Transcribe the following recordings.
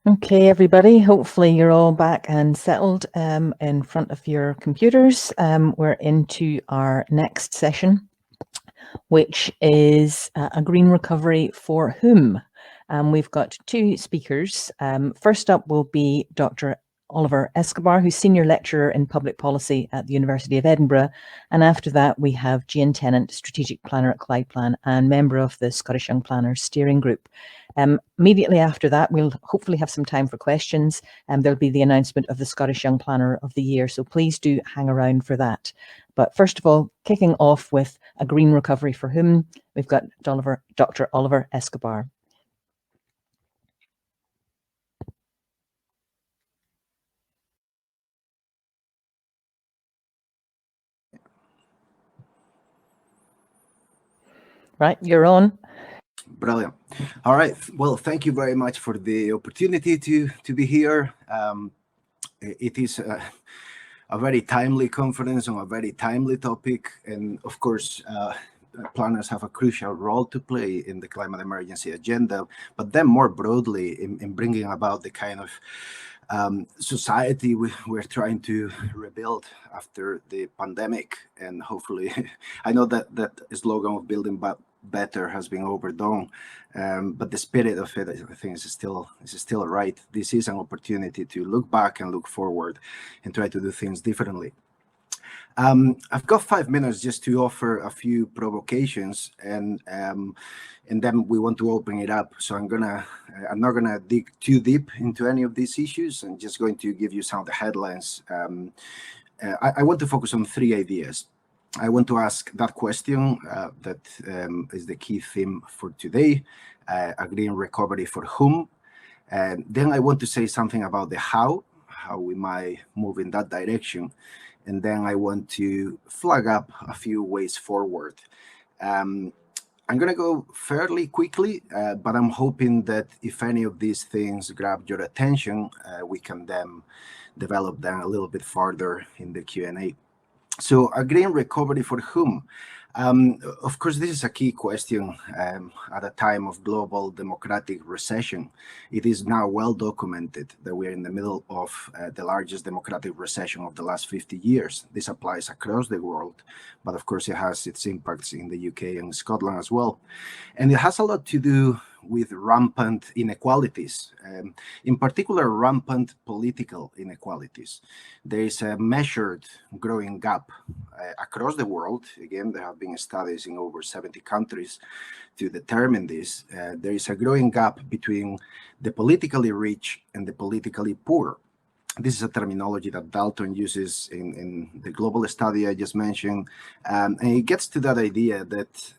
Okay, everybody, hopefully you're all back and settled in front of your computers. We're into our next session, which is a green recovery for whom? We've got two speakers. First up will be Dr. Oliver Escobar, who's Senior Lecturer in Public Policy at the University of Edinburgh. And after that, we have Jane Tennant, Strategic Planner at Clydeplan and member of the Scottish Young Planners Steering Group. Immediately after that, we'll hopefully have some time for questions, and there'll be the announcement of the Scottish Young Planner of the Year. So please do hang around for that. But first of all, kicking off with a green recovery for whom, we've got Dr. Oliver Escobar. Right, you're on. Brilliant. All right. Well, thank you very much for the opportunity to be here. It is a very timely conference on a very timely topic. And of course, planners have a crucial role to play in the climate emergency agenda, but then more broadly in bringing about the kind of society we're trying to rebuild after the pandemic. And hopefully, I know that slogan of building better has been overdone, but the spirit of it, I think, is still right. This is an opportunity to look back and look forward and try to do things differently. I've got 5 minutes just to offer a few provocations, and then we want to open it up. So I'm not gonna dig too deep into any of these issues. I'm just going to give you some of the headlines. I want to focus on 3 ideas. I want to ask that question that is the key theme for today, a green recovery for whom? Then I want to say something about the how we might move in that direction. And then I want to flag up a few ways forward. I'm going to go fairly quickly, but I'm hoping that if any of these things grab your attention, we can then develop them a little bit further in the Q&A. So a green recovery for whom? Of course, this is a key question at a time of global democratic recession. It is now well documented that we are in the middle of the largest democratic recession of the last 50 years. This applies across the world, but of course it has its impacts in the UK and Scotland as well. And it has a lot to do with rampant inequalities, in particular rampant political inequalities. There is a measured growing gap across the world. Again, there have been studies in over 70 countries to determine this. There is a growing gap between the politically rich and the politically poor. This is a terminology that Dalton uses in the global study I just mentioned. And it gets to that idea that,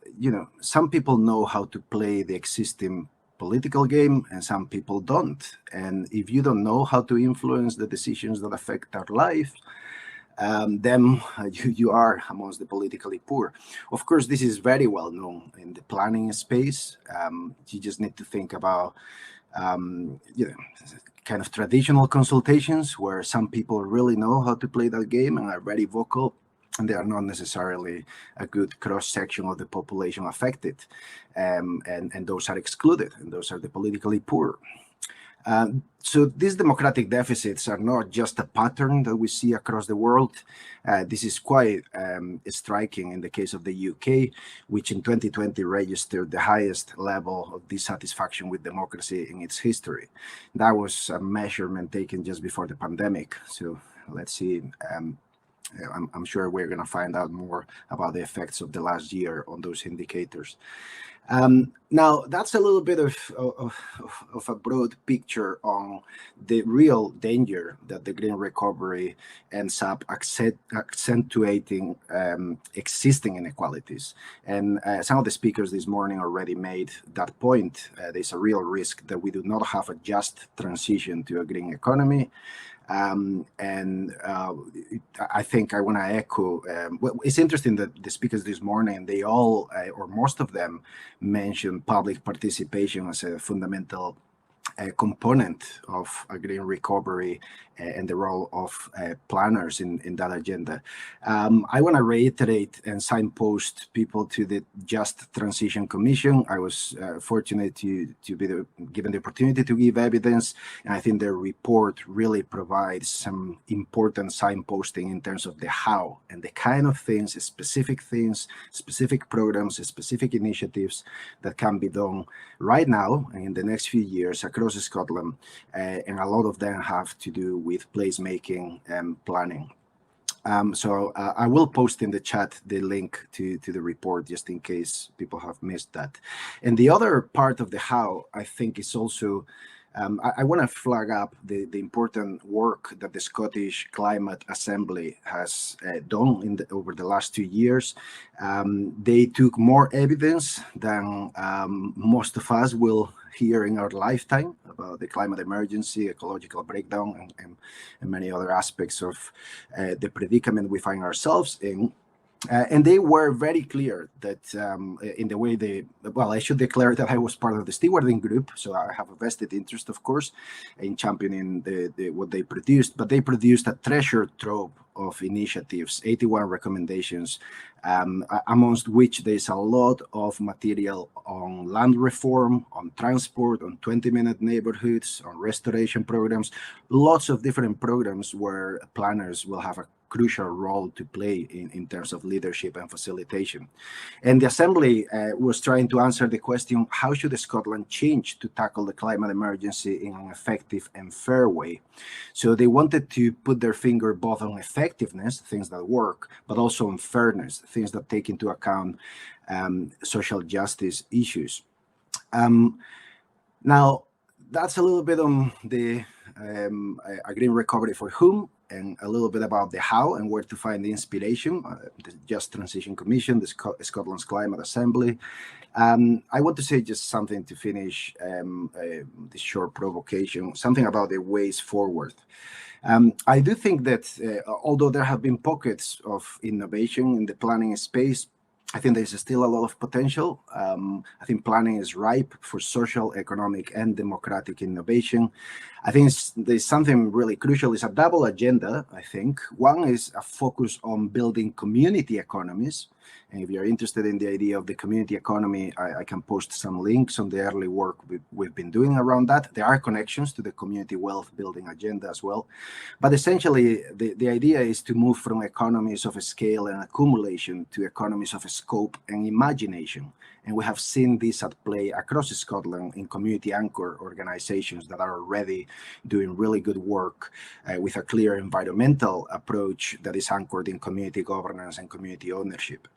some people know how to play the existing political game and some people don't. And if you don't know how to influence the decisions that affect our life, then you are amongst the politically poor. Of course, this is very well known in the planning space. You just need to think about kind of traditional consultations where some people really know how to play that game and are very vocal, and they are not necessarily a good cross-section of the population affected, and those are excluded, and those are the politically poor. So these democratic deficits are not just a pattern that we see across the world. This is quite striking in the case of the UK, which in 2020 registered the highest level of dissatisfaction with democracy in its history. That was a measurement taken just before the pandemic. So let's see. I'm sure we're going to find out more about the effects of the last year on those indicators. Now, that's a little bit of a broad picture on the real danger that the green recovery ends up accentuating existing inequalities. And some of the speakers this morning already made that point. There's a real risk that we do not have a just transition to a green economy. I think I want to echo, it's interesting that the speakers this morning, they all, or most of them, mentioned public participation as a fundamental component of a green recovery and the role of planners in that agenda. I want to reiterate and signpost people to the Just Transition Commission. I was fortunate to be given the opportunity to give evidence, and I think their report really provides some important signposting in terms of the how and the kind of things, specific programs, specific initiatives that can be done right now and in the next few years across Scotland, and a lot of them have to do with placemaking and planning. So I will post in the chat the link to the report just in case people have missed that. And the other part of the how, I think, is also I want to flag up the important work that the Scottish Climate Assembly has done over the last 2 years. They took more evidence than most of us will hear in our lifetime about the climate emergency, ecological breakdown, and many other aspects of the predicament we find ourselves in. And they were very clear that in the way I should declare that I was part of the stewarding group, so I have a vested interest, of course, in championing what they produced, but they produced a treasure trove of initiatives, 81 recommendations, amongst which there's a lot of material on land reform, on transport, on 20-minute neighborhoods, on restoration programs, lots of different programs where planners will have a crucial role to play in terms of leadership and facilitation. And the Assembly was trying to answer the question, how should Scotland change to tackle the climate emergency in an effective and fair way? So they wanted to put their finger both on effectiveness, things that work, but also on fairness, things that take into account social justice issues. Now, that's a little bit on the a green recovery for whom, and a little bit about the how and where to find the inspiration, the Just Transition Commission, the Scotland's Climate Assembly. I want to say just something to finish this short provocation, something about the ways forward. I do think that although there have been pockets of innovation in the planning space, I think there's still a lot of potential. I think planning is ripe for social, economic, and democratic innovation. I think there's something really crucial. It's a double agenda, I think. One is a focus on building community economies. And if you're interested in the idea of the community economy, I can post some links on the early work we've been doing around that. There are connections to the community wealth building agenda as well. But essentially, the idea is to move from economies of scale and accumulation to economies of scope and imagination. And we have seen this at play across Scotland in community anchor organizations that are already doing really good work with a clear environmental approach that is anchored in community governance and community ownership.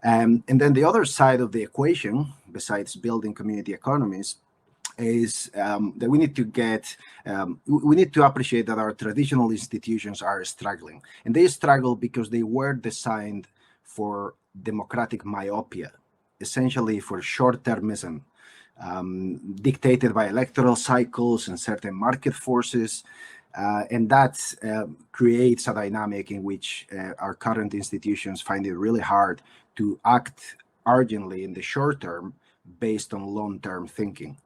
And then the other side of the equation, besides building community economies, is that we need to appreciate that our traditional institutions are struggling. And they struggle because they were designed for democratic myopia, essentially for short-termism, dictated by electoral cycles and certain market forces. And that creates a dynamic in which our current institutions find it really hard to act urgently in the short term based on long-term thinking.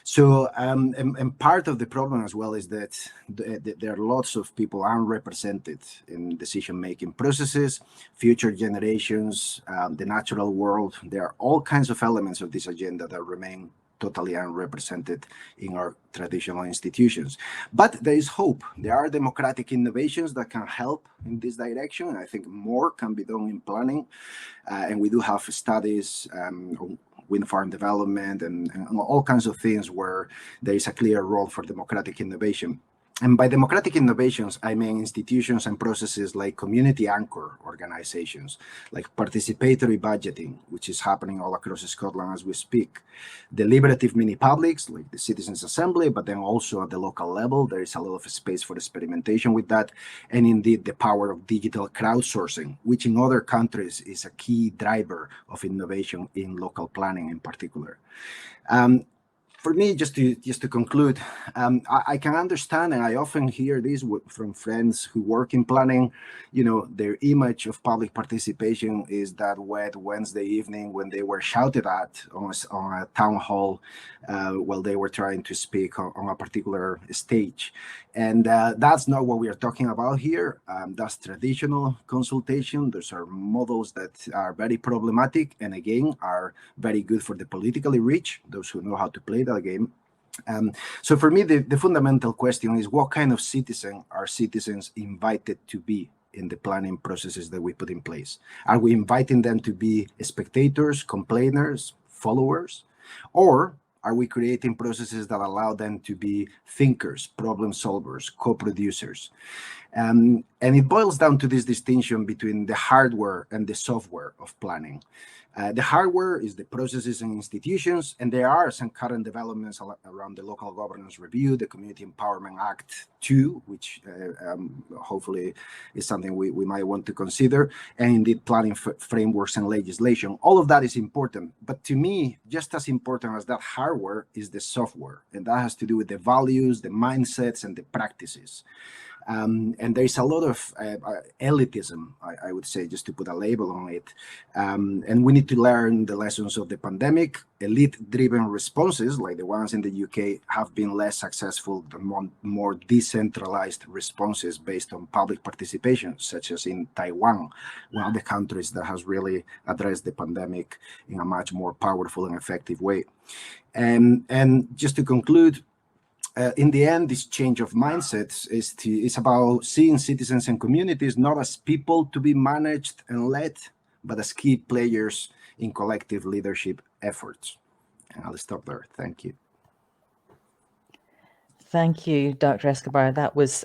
So, and part of the problem as well is that there are lots of people unrepresented in decision-making processes, future generations, the natural world. There are all kinds of elements of this agenda that remain totally unrepresented in our traditional institutions. But there is hope. There are democratic innovations that can help in this direction. And I think more can be done in planning. And we do have studies on wind farm development and all kinds of things where there is a clear role for democratic innovation. And by democratic innovations, I mean institutions and processes like community anchor organizations, like participatory budgeting, which is happening all across Scotland as we speak, deliberative mini-publics, like the Citizens' Assembly, but then also at the local level, there is a lot of space for experimentation with that, and indeed the power of digital crowdsourcing, which in other countries is a key driver of innovation in local planning in particular. for me, just to conclude, I can understand, and I often hear this from friends who work in planning. You know, their image of public participation is that wet Wednesday evening when they were shouted at on a town hall while they were trying to speak on a particular stage. And that's not what we are talking about here. That's traditional consultation. Those are models that are very problematic and, again, are very good for the politically rich, those who know how to play that game. So for me, the fundamental question is, what kind of citizen are citizens invited to be in the planning processes that we put in place? Are we inviting them to be spectators, complainers, followers? Or are we creating processes that allow them to be thinkers, problem solvers, co-producers? And it boils down to this distinction between the hardware and the software of planning. The hardware is the processes and institutions, and there are some current developments around the Local Governance Review, the Community Empowerment Act 2, which hopefully is something we might want to consider, and indeed planning frameworks and legislation. All of that is important, but to me, just as important as that hardware is the software, and that has to do with the values, the mindsets, and the practices. And there is a lot of elitism, I would say, just to put a label on it. And we need to learn the lessons of the pandemic. Elite-driven responses, like the ones in the UK, have been less successful than more decentralized responses based on public participation, such as in Taiwan, one of the countries that has really addressed the pandemic in a much more powerful and effective way. And just to conclude, in the end, this change of mindsets is about seeing citizens and communities not as people to be managed and led, but as key players in collective leadership efforts. And I'll stop there. Thank you. Thank you, Dr. Escobar. That was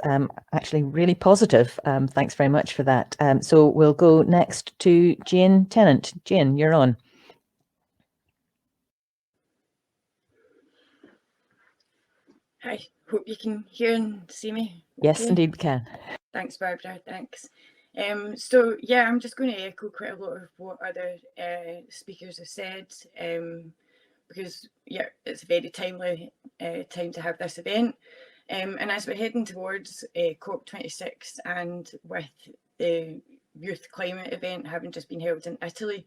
actually really positive. Thanks very much for that. So we'll go next to Jane Tennant. Jane, you're on. Hi, hope you can hear and see me. Yes, okay? indeed we can. Thanks, Barbara, thanks. So yeah, I'm just going to echo quite a lot of what other speakers have said, because yeah, it's a very timely time to have this event. And as we're heading towards COP26, and with the youth climate event having just been held in Italy,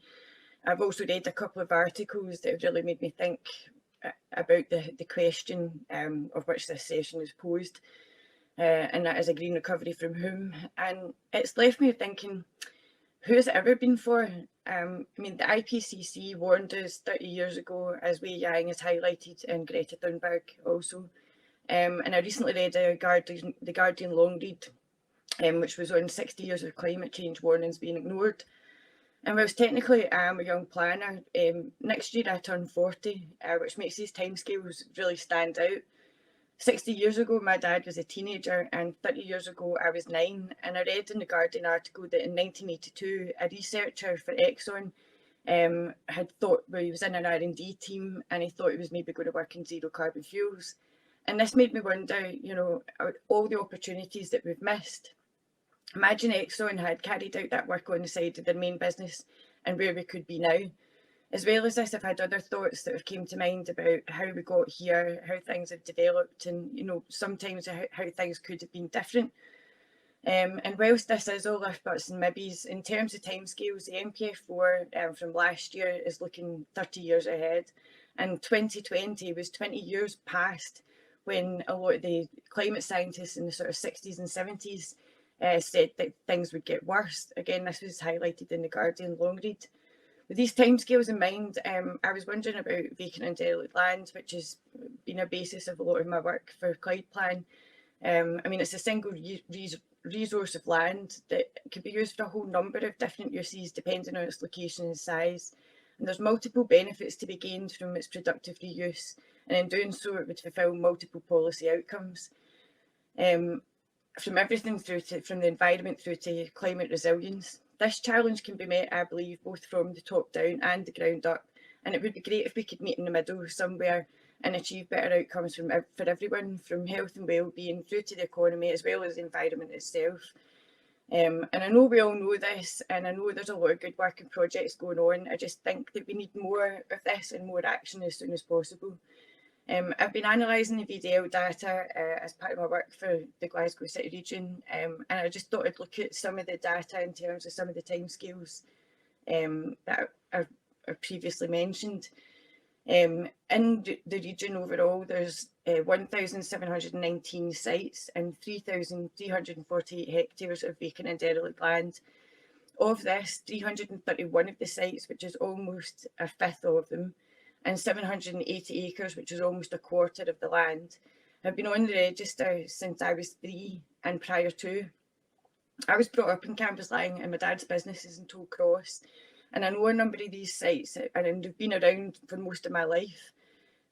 I've also read a couple of articles that have really made me think about the question of which this session is posed, and that is a green recovery from whom. And it's left me thinking, who has it ever been for? I mean, the IPCC warned us 30 years ago, as Wei Yang has highlighted, and Greta Thunberg also. And I recently read the Guardian long read, which was on 60 years of climate change warnings being ignored. And whilst technically I'm a young planner, next year I turn 40, which makes these timescales really stand out. 60 years ago, my dad was a teenager, and 30 years ago, I was 9. And I read in the Guardian article that in 1982, a researcher for Exxon had thought, well, he was in an R&D team, and he thought he was maybe going to work in zero carbon fuels. And this made me wonder, you know, all the opportunities that we've missed. Imagine Exxon had carried out that work on the side of their main business and where we could be now. As well as this, I've had other thoughts that have came to mind about how we got here, how things have developed, and, you know, sometimes how things could have been different. And whilst this is all if buts and maybes, in terms of timescales, the NPF4 from last year is looking 30 years ahead, and 2020 was 20 years past when a lot of the climate scientists in the sort of 60s and 70s said that things would get worse. Again, this was highlighted in the Guardian long read. With these timescales in mind, I was wondering about vacant and derelict land, which has been a basis of a lot of my work for Clydeplan. I mean, it's a single resource of land that could be used for a whole number of different uses depending on its location and size. And there's multiple benefits to be gained from its productive reuse, and in doing so, it would fulfil multiple policy outcomes. From everything from the environment through to climate resilience. This challenge can be met, I believe, both from the top down and the ground up, and it would be great if we could meet in the middle somewhere and achieve better outcomes for everyone, from health and well-being through to the economy, as well as the environment itself. And I know we all know this, and I know there's a lot of good work and projects going on. I just think that we need more of this and more action as soon as possible. I've been analysing the VDL data as part of my work for the Glasgow City region, and I just thought I'd look at some of the data in terms of some of the timescales that I've previously mentioned. In the region overall, there's 1,719 sites and 3,348 hectares of vacant and derelict land. Of this, 331 of the sites, which is almost a fifth of them, and 780 acres, which is almost a quarter of the land, have been on the register since I was 3 and prior to. I was brought up in Cambuslang and my dad's business is in Tollcross, and I know a number of these sites and they've been around for most of my life.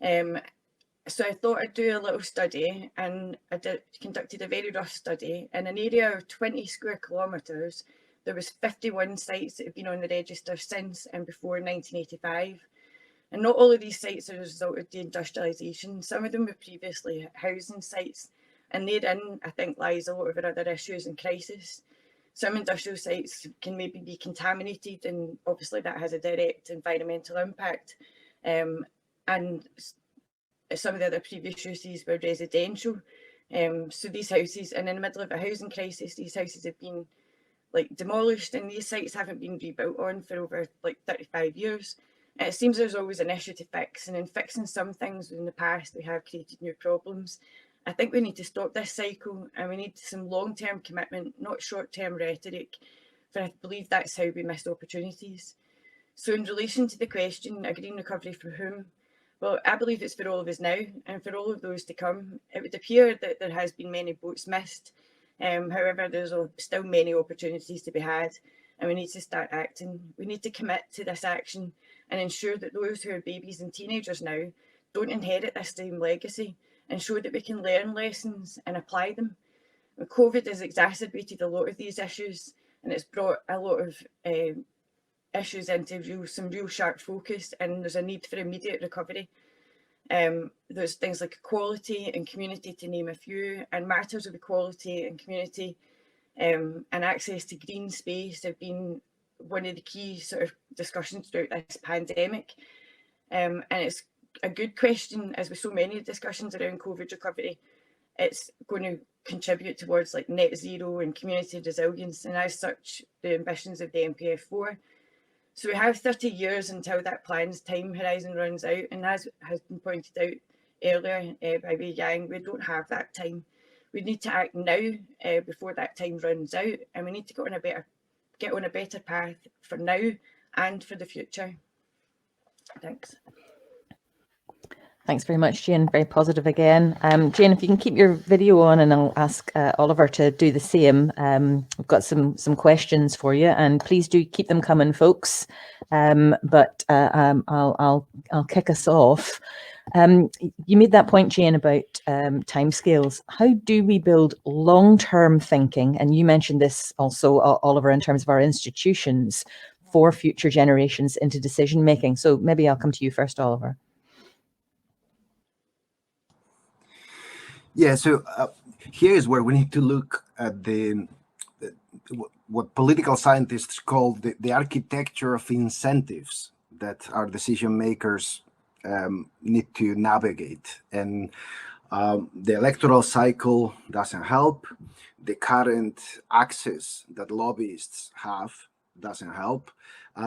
So I thought I'd do a little study, and I conducted a very rough study. In an area of 20 square kilometres, there was 51 sites that have been on the register since and before 1985. And not all of these sites are a result of deindustrialisation. Some of them were previously housing sites, and therein, I think, lies a lot of our other issues and crisis. Some industrial sites can maybe be contaminated, and obviously that has a direct environmental impact. And some of the other previous uses were residential. So these houses, and in the middle of a housing crisis, these houses have been like demolished, and these sites haven't been rebuilt on for over like 35 years. And it seems there's always an issue to fix, and in fixing some things in the past, we have created new problems. I think we need to stop this cycle, and we need some long-term commitment, not short-term rhetoric, for I believe that's how we miss opportunities. So in relation to the question, a green recovery for whom? Well, I believe it's for all of us now, and for all of those to come. It would appear that there has been many boats missed. However, there's still many opportunities to be had, and we need to start acting. We need to commit to this action and ensure that those who are babies and teenagers now don't inherit this same legacy, and show that we can learn lessons and apply them. COVID has exacerbated a lot of these issues, and it's brought a lot of issues into some real sharp focus, and there's a need for immediate recovery. There's things like equality and community, to name a few, and matters of equality and community and access to green space have been one of the key sort of discussions throughout this pandemic. And it's a good question, as with so many discussions around COVID recovery. It's going to contribute towards like net zero and community resilience, and as such, the ambitions of the NPF4. So we have 30 years until that plan's time horizon runs out, and as has been pointed out earlier by Wei Yang, we don't have that time. We need to act now before that time runs out, and we need to get on a better path for now and for the future. Thanks. Thanks very much, Jane. Very positive again. Jane, if you can keep your video on, and I'll ask Oliver to do the same. We've got some questions for you, and please do keep them coming, folks. But I'll kick us off. You made that point, Jane, about timescales. How do we build long-term thinking? And you mentioned this also, Oliver, in terms of our institutions for future generations into decision making. So maybe I'll come to you first, Oliver. Yeah, so here is where we need to look at what political scientists call the architecture of incentives that our decision makers need to navigate. And the electoral cycle doesn't help. The current access that lobbyists have doesn't help.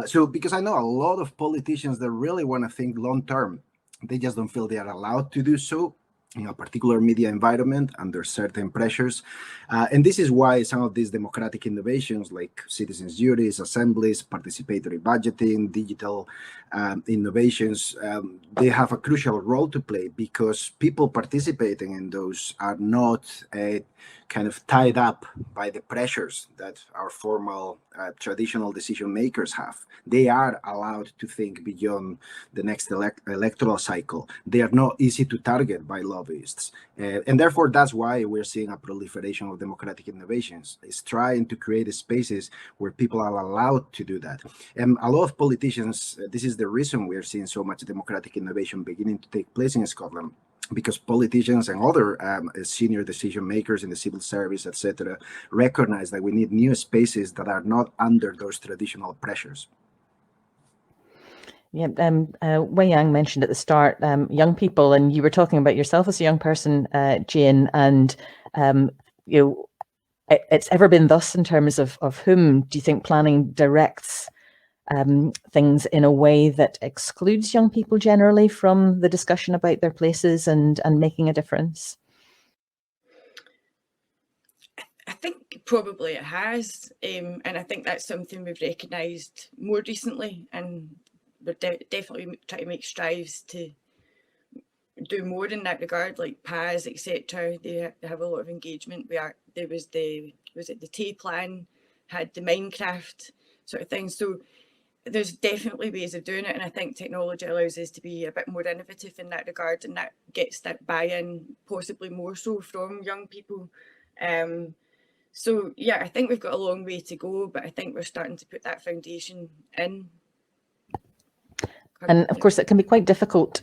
So because I know a lot of politicians that really want to think long term, they just don't feel they are allowed to do so in a particular media environment under certain pressures. And this is why some of these democratic innovations like citizens' juries, assemblies, participatory budgeting, digital innovations, they have a crucial role to play, because people participating in those are not kind of tied up by the pressures that our formal traditional decision makers have. They are allowed to think beyond the next electoral cycle. They are not easy to target by lobbyists. And therefore, that's why we're seeing a proliferation of democratic innovations. It's trying to create spaces where people are allowed to do that. And a lot of politicians, this is the reason we're seeing so much democratic innovation beginning to take place in Scotland, because politicians and other senior decision makers in the civil service, etc., recognize that we need new spaces that are not under those traditional pressures. Yeah, Wei Yang mentioned at the start young people, and you were talking about yourself as a young person, Jane, and you know, it's ever been thus in terms of whom do you think planning directs things in a way that excludes young people generally from the discussion about their places and making a difference? I think probably it has, and I think that's something we've recognised more recently, and we're definitely trying to make strives to do more in that regard, like PAS, etc. They have a lot of engagement. There was the Tayplan, had the Minecraft sort of thing. So there's definitely ways of doing it, and I think technology allows us to be a bit more innovative in that regard, and that gets that buy-in possibly more so from young people. So yeah, I think we've got a long way to go, but I think we're starting to put that foundation in. And of course, it can be quite difficult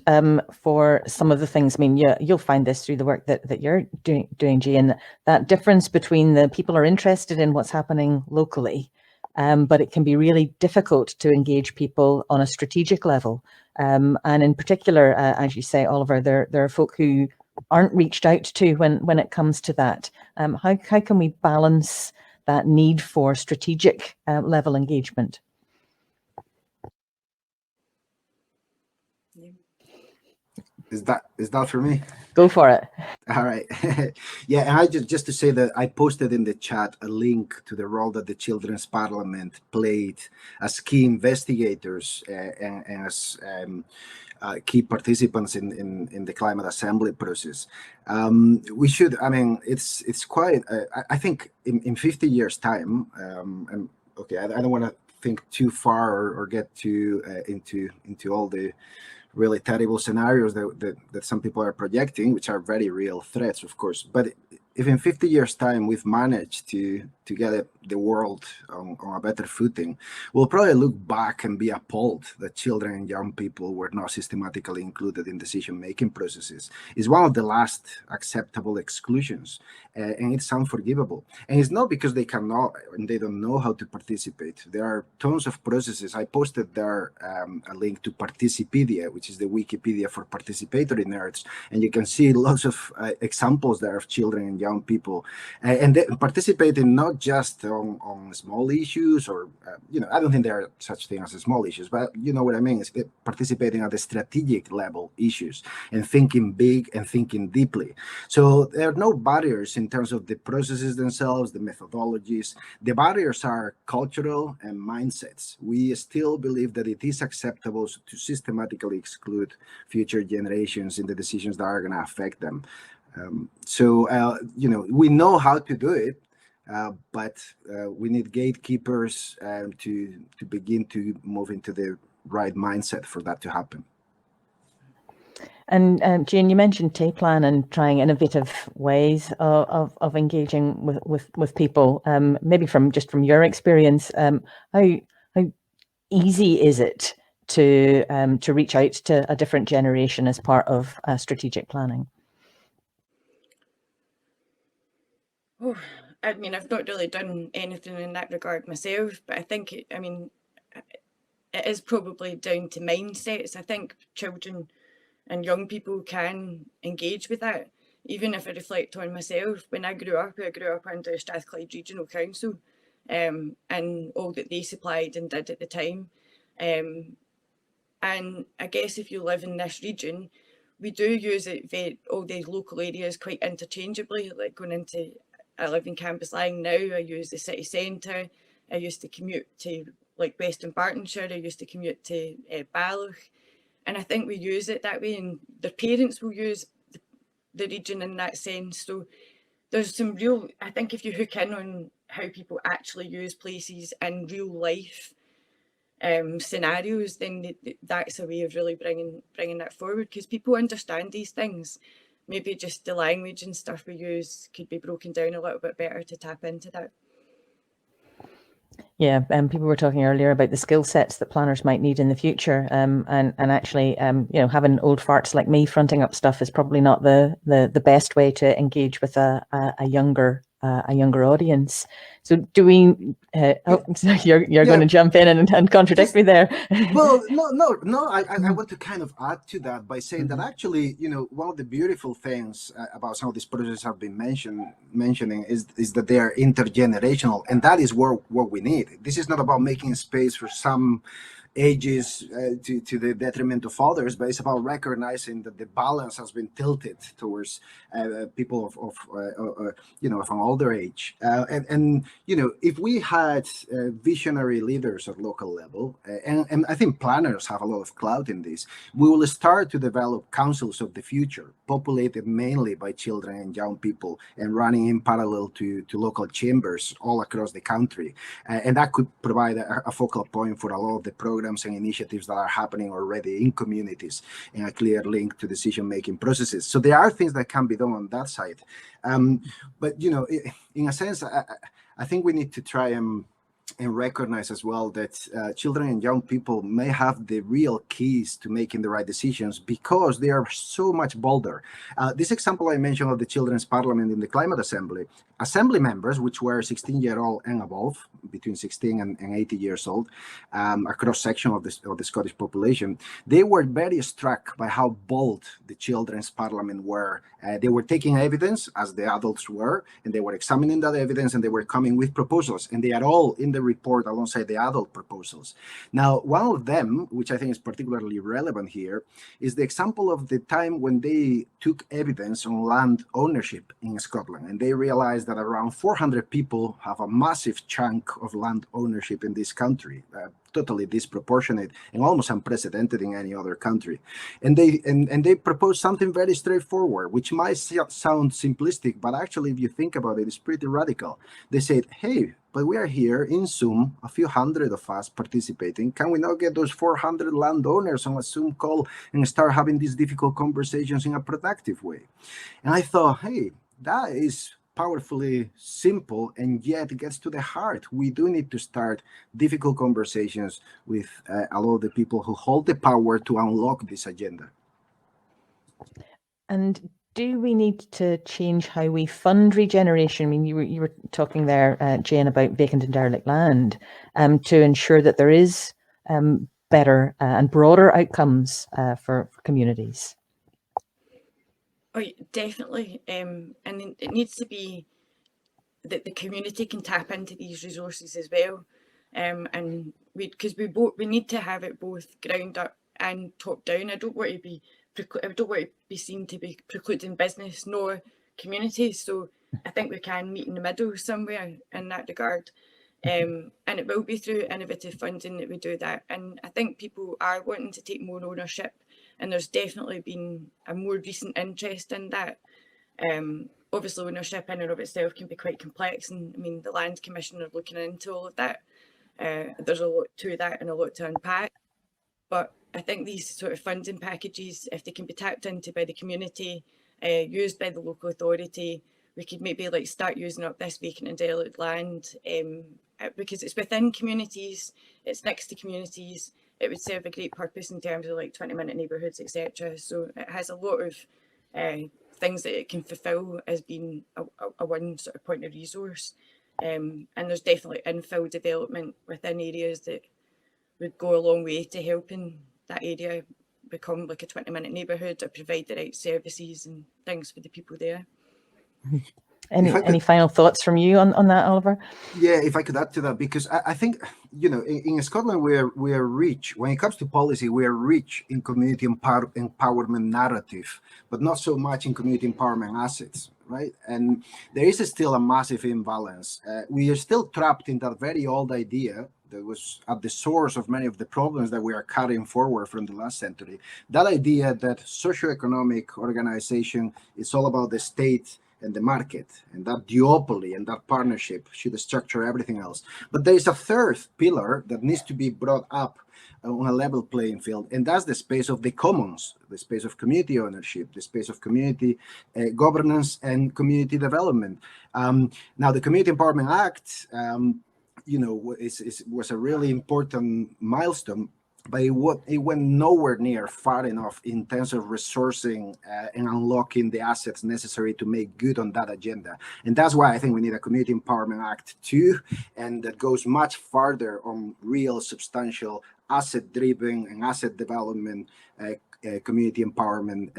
for some of the things. I mean, you'll find this through the work that you're doing, Jane, that difference between the people are interested in what's happening locally, but it can be really difficult to engage people on a strategic level. And in particular, as you say, Oliver, there are folk who aren't reached out to when it comes to that. How can we balance that need for strategic level engagement? Is that for me? Go for it. All right. Yeah, and I just to say that I posted in the chat a link to the role that the Children's Parliament played as key investigators and as key participants in the climate assembly process. We should, I mean, it's quite, I think in 50 years time, and okay, I don't want to think too far or get too into all the really terrible scenarios that some people are projecting, which are very real threats, of course. But if in 50 years' time we've managed to get the world on a better footing, we'll probably look back and be appalled that children and young people were not systematically included in decision-making processes. It's one of the last acceptable exclusions, and it's unforgivable. And it's not because they cannot and they don't know how to participate. There are tons of processes. I posted there a link to Participedia, which is the Wikipedia for participatory nerds, and you can see lots of examples there of children and young people, and they participating not just on small issues or, I don't think there are such things as small issues, but you know what I mean, is participating at the strategic level issues and thinking big and thinking deeply. So there are no barriers in terms of the processes themselves, the methodologies. The barriers are cultural and mindsets. We still believe that it is acceptable to systematically exclude future generations in the decisions that are going to affect them. We know how to do it, but we need gatekeepers to begin to move into the right mindset for that to happen. And Jane, you mentioned Tayplan and trying innovative ways of engaging with people. Maybe from your experience, how easy is it to reach out to a different generation as part of strategic planning? Oh, I mean, I've not really done anything in that regard myself, but I think it is probably down to mindsets. I think children and young people can engage with that. Even if I reflect on myself, when I grew up under Strathclyde Regional Council, and all that they supplied and did at the time. And I guess if you live in this region, we do use it all these local areas quite interchangeably, like going into, I live in Campus Lang now, I use the city centre, I used to commute to like Western Bartonshire, I used to commute to Balloch, and I think we use it that way, and their parents will use the region in that sense. So there's some real, I think if you hook in on how people actually use places in real life scenarios, then that's a way of really bringing that forward, because people understand these things. Maybe just the language and stuff we use could be broken down a little bit better to tap into that. Yeah, people were talking earlier about the skill sets that planners might need in the future, and actually, having old farts like me fronting up stuff is probably not the best way to engage with a younger a younger audience. So do we? So you're going to jump in and contradict me there. Well, no. I want to kind of add to that by saying that actually, one of the beautiful things about some of these projects I've been mentioning is that they are intergenerational, and that is what we need. This is not about making space for some ages to the detriment of others, but it's about recognizing that the balance has been tilted towards people of an older age, and if we had visionary leaders at local level, and I think planners have a lot of clout in this, we will start to develop councils of the future, populated mainly by children and young people, and running in parallel to local chambers all across the country, and that could provide a focal point for a lot of the programs and initiatives that are happening already in communities, and a clear link to decision-making processes. So there are things that can be done on that side, but in a sense, I think we need to try and recognize as well that children and young people may have the real keys to making the right decisions because they are so much bolder. This example I mentioned of the Children's Parliament in the Climate Assembly members, which were 16-year-old and above, between 16 and 80 years old, a cross-section of the Scottish population, they were very struck by how bold the Children's Parliament were. They were taking evidence, as the adults were, and they were examining that evidence, and they were coming with proposals, and they are all in the report alongside the adult proposals. Now, one of them, which I think is particularly relevant here, is the example of the time when they took evidence on land ownership in Scotland, and they realized that around 400 people have a massive chunk of land ownership in this country, totally disproportionate and almost unprecedented in any other country. And they proposed something very straightforward, which might sound simplistic, but actually, if you think about it, it's pretty radical. They said, hey, but we are here in Zoom, a few hundred of us participating. Can we not get those 400 landowners on a Zoom call and start having these difficult conversations in a productive way? And I thought, hey, that is powerfully simple, and yet it gets to the heart. We do need to start difficult conversations with a lot of the people who hold the power to unlock this agenda. And do we need to change how we fund regeneration? I mean, you were talking there, Jane, about vacant and derelict land, to ensure that there is better and broader outcomes for communities. Oh, definitely, and it needs to be that the community can tap into these resources as well, and because we need to have it both ground up and top down. I don't want to be seen to be precluding business nor communities. So I think we can meet in the middle somewhere in that regard, and it will be through innovative funding that we do that. And I think people are wanting to take more ownership. And there's definitely been a more recent interest in that. Obviously, ownership in and of itself can be quite complex. And I mean, the Land Commission are looking into all of that. There's a lot to that and a lot to unpack. But I think these sort of funding packages, if they can be tapped into by the community, used by the local authority, we could maybe start using up this vacant and derelict land because it's within communities, it's next to communities. It would serve a great purpose in terms of 20-minute neighbourhoods, etc. So it has a lot of things that it can fulfil as being a one sort of point of resource. And there's definitely infill development within areas that would go a long way to helping that area become like a 20-minute neighbourhood or provide the right services and things for the people there. Any final thoughts from you on that, Oliver? Yeah, if I could add to that, because I think, in Scotland, we are rich. When it comes to policy, we are rich in community empowerment narrative, but not so much in community empowerment assets, right? And there is still a massive imbalance. We are still trapped in that very old idea that was at the source of many of the problems that we are carrying forward from the last century. That idea that socioeconomic organization is all about the state and the market, and that duopoly and that partnership should structure everything else. But there is a third pillar that needs to be brought up on a level playing field, and that's the space of the commons, the space of community ownership, the space of community governance and community development. Now, the Community Empowerment Act, was a really important milestone. but it went nowhere near far enough in terms of resourcing and unlocking the assets necessary to make good on that agenda. And that's why I think we need a Community Empowerment Act too, and that goes much farther on real, substantial, asset-driven and asset development, community empowerment,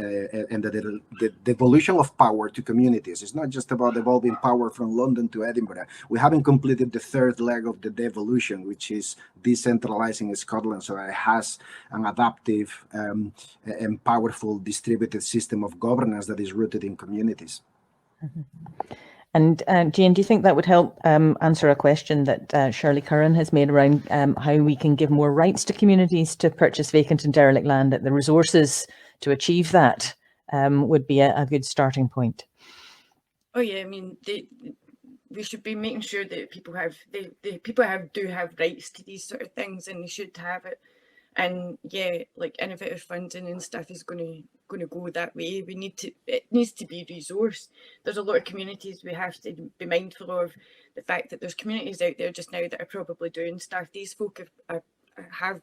and the devolution of power to communities. It's not just about devolving power from London to Edinburgh. We haven't completed the third leg of the devolution, which is decentralizing Scotland so that it has an adaptive and powerful distributed system of governance that is rooted in communities. Mm-hmm. And Jane, do you think that would help answer a question that Shirley Curran has made around how we can give more rights to communities to purchase vacant and derelict land, that the resources to achieve that would be a good starting point? Oh yeah, I mean, we should be making sure that people do have rights to these sort of things, and they should have it. And yeah, like innovative funding and stuff is going to go that way. It needs to be resourced. There's a lot of communities we have to be mindful of the fact that there's communities out there just now that are probably doing stuff. These folk have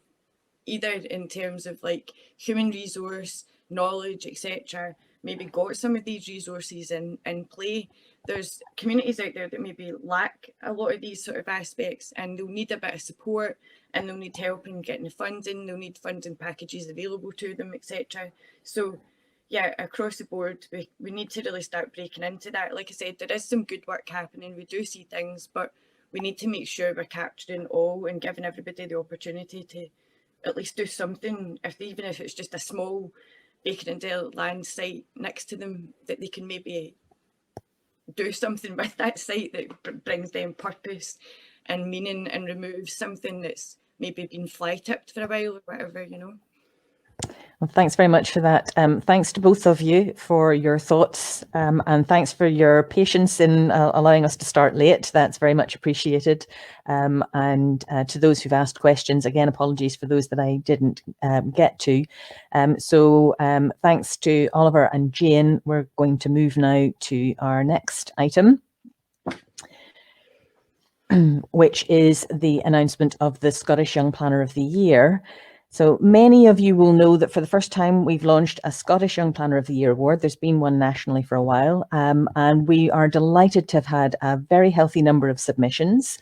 either in terms of like human resource, knowledge, etc., maybe got some of these resources in play. There's communities out there that maybe lack a lot of these sort of aspects, and they'll need a bit of support, and they'll need help in getting the funding. They'll need funding packages available to them, etc. So yeah, across the board, we need to really start breaking into that. Like I said, there is some good work happening. We do see things, but we need to make sure we're capturing all and giving everybody the opportunity to at least do something, even if it's just a small vacant and derelict land site next to them, that they can maybe do something with that site that brings them purpose and meaning and removes something that's maybe been fly tipped for a while or whatever, you know. Well, thanks very much for that. Thanks to both of you for your thoughts, and thanks for your patience in allowing us to start late. That's very much appreciated. And to those who've asked questions, again, apologies for those that I didn't get to. So thanks to Oliver and Jane. We're going to move now to our next item, which is the announcement of the Scottish Young Planner of the Year. So many of you will know that for the first time, we've launched a Scottish Young Planner of the Year award. There's been one nationally for a while, and we are delighted to have had a very healthy number of submissions.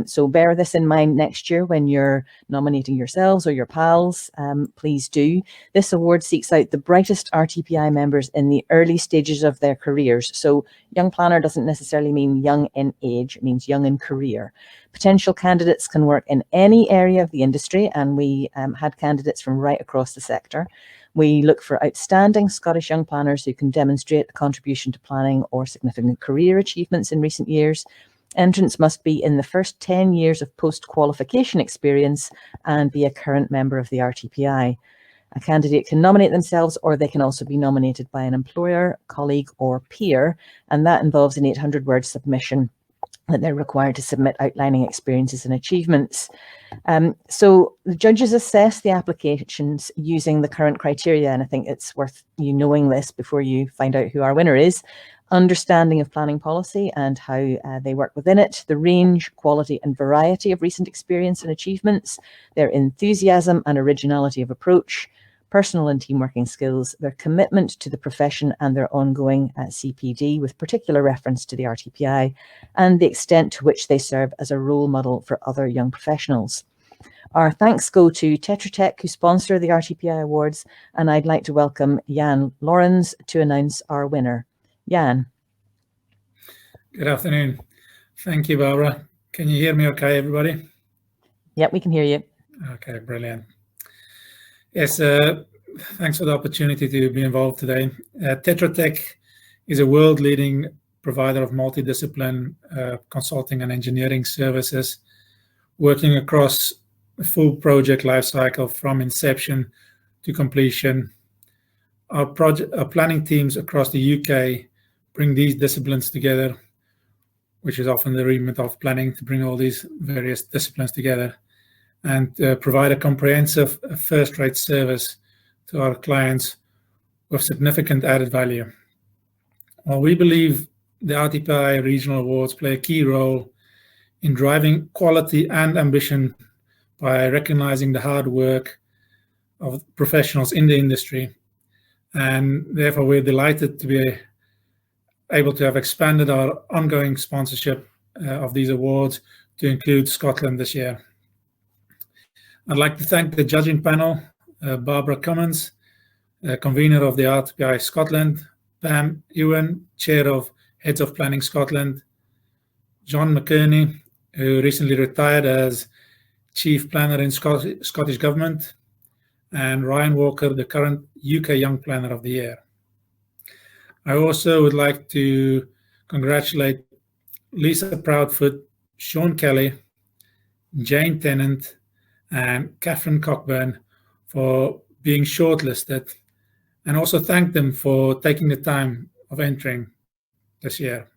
So bear this in mind next year when you're nominating yourselves or your pals, please do. This award seeks out the brightest RTPI members in the early stages of their careers. So young planner doesn't necessarily mean young in age, it means young in career. Potential candidates can work in any area of the industry, and we had candidates from right across the sector. We look for outstanding Scottish young planners who can demonstrate a contribution to planning or significant career achievements in recent years. Entrants must be in the first 10 years of post-qualification experience and be a current member of the RTPI. A candidate can nominate themselves, or they can also be nominated by an employer, colleague, or peer, and that involves an 800-word submission that they're required to submit outlining experiences and achievements. So the judges assess the applications using the current criteria, and I think it's worth you knowing this before you find out who our winner is. Understanding of planning policy and how they work within it, the range, quality and variety of recent experience and achievements, their enthusiasm and originality of approach, personal and team working skills, their commitment to the profession and their ongoing CPD with particular reference to the RTPI, and the extent to which they serve as a role model for other young professionals. Our thanks go to Tetra Tech, who sponsor the RTPI Awards, and I'd like to welcome Jan Lorenz to announce our winner. Jan. Good afternoon. Thank you, Barbara. Can you hear me okay, everybody? Yep, we can hear you. Okay, brilliant. Yes, thanks for the opportunity to be involved today. Tetra Tech is a world-leading provider of multidiscipline consulting and engineering services, working across a full project lifecycle from inception to completion. Our planning teams across the UK bring these disciplines together, which is often the remit of planning, to bring all these various disciplines together and provide a comprehensive first-rate service to our clients with significant added value. Well, we believe the RTPI regional awards play a key role in driving quality and ambition by recognizing the hard work of professionals in the industry. And therefore, we're delighted to be able to have expanded our ongoing sponsorship of these awards to include Scotland this year. I'd like to thank the judging panel, Barbara Cummins, convener of the RTPI Scotland, Pam Ewan, chair of Heads of Planning Scotland, John McKerney, who recently retired as Chief Planner in Scottish Government, and Ryan Walker, the current UK Young Planner of the Year. I also would like to congratulate Lisa Proudfoot, Sean Kelly, Jane Tennant, and Catherine Cockburn for being shortlisted, and also thank them for taking the time of entering this year.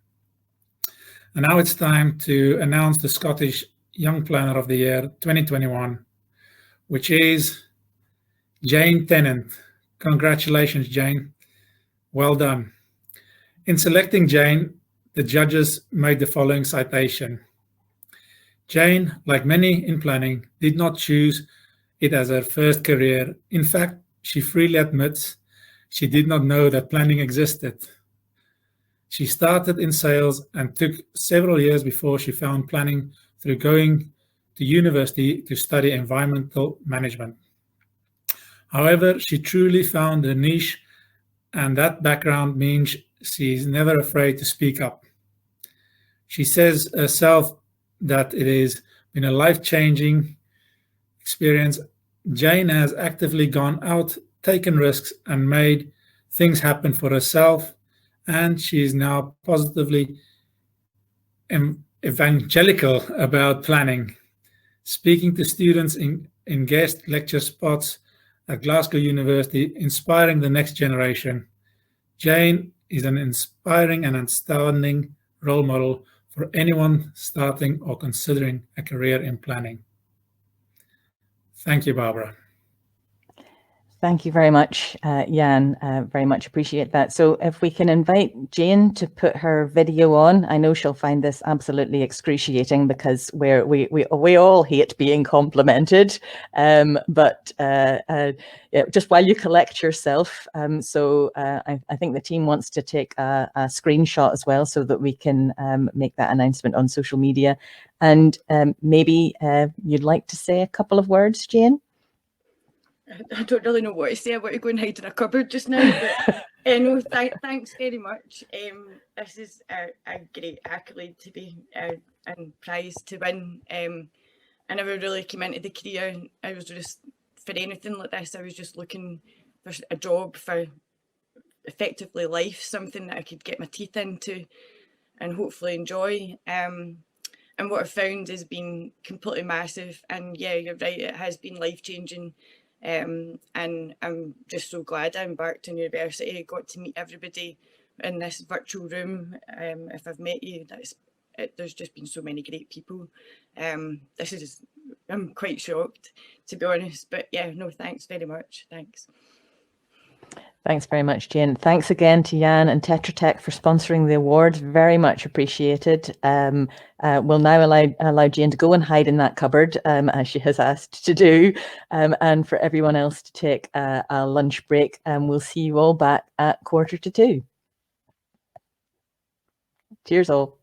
And now it's time to announce the Scottish Young Planner of the Year 2021, which is Jane Tennant. Congratulations, Jane. Well done. In selecting Jane, the judges made the following citation. Jane, like many in planning, did not choose it as her first career. In fact, she freely admits she did not know that planning existed. She started in sales and took several years before she found planning through going to university to study environmental management. However, she truly found a niche, and that background means she's never afraid to speak up. She says herself that it has been a life-changing experience. Jane has actively gone out, taken risks, and made things happen for herself, and she is now positively evangelical about planning, speaking to students in guest lecture spots at Glasgow University, inspiring the next generation. Jane is an inspiring and outstanding role model for anyone starting or considering a career in planning. Thank you, Barbara. Thank you very much, Jan. Very much appreciate that. So if we can invite Jane to put her video on, I know she'll find this absolutely excruciating because we all hate being complimented, but just while you collect yourself. I think the team wants to take a screenshot as well so that we can make that announcement on social media. And maybe you'd like to say a couple of words, Jane? I don't really know what to say about to go and hide in a cupboard just now, but no, thanks very much. This is a great accolade to be and prize to win. I never really came into the career. I was just, for anything like this, I was just looking for a job, for effectively life, something that I could get my teeth into and hopefully enjoy. And what I've found has been completely massive. And yeah, you're right, it has been life-changing. And I'm just so glad I embarked on university. I got to meet everybody in this virtual room. If I've met you, there's just been so many great people. I'm quite shocked, to be honest, but yeah, no, thanks very much. Thanks. Thanks very much, Jane. Thanks again to Jan and Tetra Tech for sponsoring the award. Very much appreciated. We'll now allow Jane to go and hide in that cupboard, as she has asked to do, and for everyone else to take a lunch break. We'll see you all back at 1:45. Cheers all.